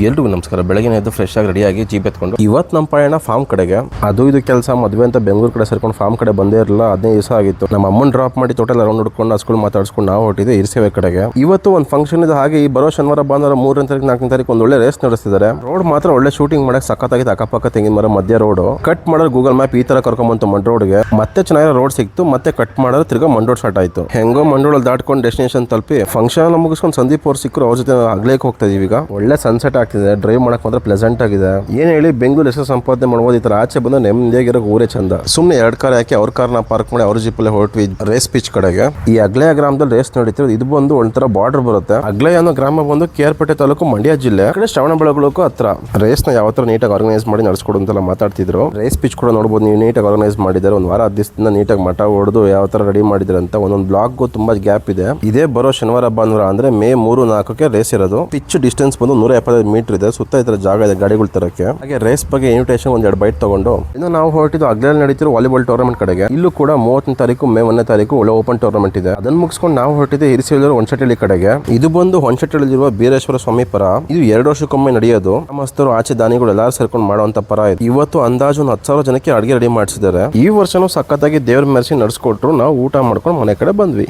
ಎಲ್ರಿಗೂ ನಮಸ್ಕಾರ. ಬೆಳಗ್ಗೆ ಎದ್ದು ಫ್ರೆಶ್ ಆಗಿ ರೆಡಿಯಾಗಿ ಜೀಪ್ ಎತ್ಕೊಂಡು ಇವತ್ತು ನಮ್ಮ ಪಯಣ ಫಾರ್ಮ್ ಕಡೆಗೆ. ಅದು ಇದು ಕೆಲಸ ಮದುವೆ ಅಂತ ಬೆಂಗಳೂರು ಕಡೆ ಸೇರ್ಕೊಂಡು ಫಾರ್ಮ್ ಕಡೆ ಬಂದೇ ಇರಲಿಲ್ಲ. 15 ದಿವಸ ಆಗಿತ್ತು. ನಮ್ಮ ಅಮ್ಮನ ಡ್ರಾಪ್ ಮಾಡಿ ಟೋಟಲ್ ರೌಂಡ್ ಹೊಡ್ಕೊಂಡು ಸ್ಕೂಲ್ ಮಾತಾಡ್ಸ್ಕೊಂಡು ನಾವು ಹೊಟ್ಟಿದ್ದೆ ಇರಿಸೇವೆ ಕಡೆಗೆ. ಇವತ್ತು ಒಂದು ಫಂಕ್ಷನ್ ಇದೆ. ಹಾಗೆ ಈ ಬರೋ ಶನಿವಾರ ಭಾನುವಾರ 3ನೇ ತಾರೀಕು 4ನೇ ತಾರೀಕು ಒಂದು ಒಳ್ಳೆ ರೇಸ್ ನಡೆಸ್ತಿದ್ದಾರೆ. ರೋಡ್ ಮಾತ್ರ ಒಳ್ಳೆ ಶೂಟಿಂಗ್ ಮಾಡಕ್ಕೆ ಸಖತ್ತಾಗಿತ್ತು. ಅಕ್ಕಪಕ್ಕ ತೆಂಗಿನ ಮರ ಮಧ್ಯ ರೋಡ್ ಕಟ್ ಮಾಡೋದು ಗೂಗಲ್ ಮ್ಯಾಪ್ ಈ ತರ ಕರ್ಕೊಂಬಂತು ಮಂಡ್ ರೋಡ್ಗೆ. ಮತ್ತೆ ಚೆನ್ನಾಗಿರೋ ರೋಡ್ ಸಿಕ್ತು. ಮತ್ತೆ ಕಟ್ ಮಾಡೋದು ತಿರ್ಗಾ ಮಂಡ್ ರೋಡ್ ಸ್ಟಾರ್ಟ್ ಆಯ್ತು. ಹೆಂಗೋ ಮಂಡ್ ರೋಡ್ ದಾಟ್ಕೊಂಡು ಡೆಸ್ಟಿನೇಷನ್ ತಲುಪಿ ಫಂಕ್ಷನ್ ಮುಗಿಸ್ಕೊಂಡು ಸಂದೀಪ್ ಅವ್ರು ಸಿಕ್ಕರು. ಅವ್ರ ಜೊತೆ ಅಗ್ಲೇಕ್ ಹೋಗ್ತಾ ಇದೀವಿ. ಈಗ ಒಳ್ಳೆ ಸನ್ಸೆಟ್ ಆಗ್ತಿದೆ. ಡ್ರೈವ್ ಮಾಡಕ್ ಮಾತ್ರ ಪ್ಲೆಸೆಂಟ್ ಆಗಿದೆ. ಏನ್ ಹೇಳಿ ಬೆಂಗಳೂರು ಎಷ್ಟು ಸಂಪಾದನೆ ಮಾಡ್ಬೋದು. ಈ ತರ ಆಚೆ ಬಂದು ನೆಮ್ಮದಿಯಾಗಿರೋ ಊರೇ ಚಂದ. ಸುಮ್ಮನೆ 2 ಕಾರ್ ಹಾಕಿ ಅವ್ರ ಕಾರ್ನ ಪಾರ್ಕ್ ಮಾಡಿ ಅವ್ರ ಜೀಪಲ್ಲೇ ಹೊರಟ್ವಿ ರೇಸ್ ಪಿಚ್ ಕಡೆಗೆ. ಈ ಅಗ್ಲೇಯ ಗ್ರಾಮದಲ್ಲಿ ರೇಸ್ ನಡೀತಿರೋದು. ಇದು ಬಂದು ಒಂಥರ ಬಾರ್ಡರ್ ಬರುತ್ತೆ. ಅಗ್ಲೇಯ ಅನ್ನೋ ಗ್ರಾಮ ಬಂದು ಕೇರ್ಪೇಟೆ ತಾಲೂಕು ಮಂಡ್ಯ ಜಿಲ್ಲೆ ಕಡೆ ಶ್ರವಣಬೆಳಗೊಳಕ್ಕೂ ಹತ್ರ. ರೇಸ್ ನ ಯಾವ ತರ ನೀಟಾಗಿ ಆರ್ಗನೈಸ್ ಮಾಡಿ ನಡೆಸ್ಕೊಡು ಅಂತೆಲ್ಲ ಮಾತಾಡ್ತಿದ್ರು. ರೇಸ್ ಪಿಚ್ ಕೂಡ ನೋಡಬಹುದು ನೀವು. ನೀಟಾಗಿ ಆರ್ಗನೈಸ್ ಮಾಡಿದ್ದಾರೆ. ಒಂದು ವಾರ 10 ದಿವಸದಿಂದ ನೀಟಾಗಿ ಮಠ ಹೊಡೆದು ಯಾವ ತರ ರೆಡಿ ಮಾಡಿದ್ರೆ ಅಂತ ಒಂದೊಂದು ಬ್ಲಾಕ್ ತುಂಬಾ ಗ್ಯಾಪ್ ಇದೆ. ಇದೇ ಬರೋ ಶನಿವಾರ ಭಾನುವಾರ ಅಂದ್ರೆ ಮೇ 3-4 ರೇಸ್ ಇರೋದು. ಪಿಚ್ ಡಿಸ್ಟೆನ್ಸ್ ಬಂದು 175 ಮೀಟರ್ ಇದೆ. ಸುತ್ತ ಈ ತರ ಜಾಗ ಇದೆ ಗಾಡಿಗಳ ತರಕ್ಕೆ. ಹಾಗೆ ರೇಸ್ ಬಗ್ಗೆ ಇನ್ವಿಟೇಷನ್ 1-2 ಬೈಟ್ ತಗೊಂಡು ಇನ್ನು ನಾವು ಹೊರಟಿದ್ದು ಅಗ್ಲೇಯಲ್ಲಿ ನಡೀತಿರೋ ವಾಲಿಬಾಲ್ ಟೂರ್ನಮೆಂಟ್ ಕಡೆಗೆ. ಇಲ್ಲೂ ಕೂಡ 30ನೇ ತಾರೀಕು ಮೇ 1ನೇ ತಾರೀಕು ಒಳ್ಳೆ ಓಪನ್ ಟೂರ್ನಮೆಂಟ್ ಇದೆ. ಅದನ್ನ ಮುಗಿಸ್ಕೊಂಡು ನಾವು ಹೊರಟಿದ್ದೆ ಹಿರಿಸೇಲೂರು ಹೊಂಚಟಳ್ಳಿ ಕಡೆಗೆ. ಇದು ಬಂದು ಹೊಂಚಟಳ್ಳಿರುವ ಬೀರೇಶ್ವರ ಸ್ವಾಮಿ ಪರ. ಇದು 2 ವರ್ಷಕ್ಕೊಮ್ಮೆ ನಡೆಯೋದು. ನಮ್ಮಸ್ತರು ಆಚೆ ದಾನಿಗಳು ಎಲ್ಲಾರು ಸೇರ್ಕೊಂಡು ಮಾಡುವಂತ ಪರ ಇದೆ. ಇವತ್ತು ಅಂದಾಜು 10,000 ಜನಕ್ಕೆ ಅಡಿಗೆ ರೆಡಿ ಮಾಡಿಸಿದ್ದಾರೆ. ಈ ವರ್ಷನೂ ಸಖತ್ತಾಗಿ ದೇವ್ರ ಮೆರೆಸಿ ನಡೆಸ್ಕೊಟ್ರು. ನಾವು ಊಟ ಮಾಡ್ಕೊಂಡು ಮನೆ ಕಡೆ ಬಂದ್ವಿ.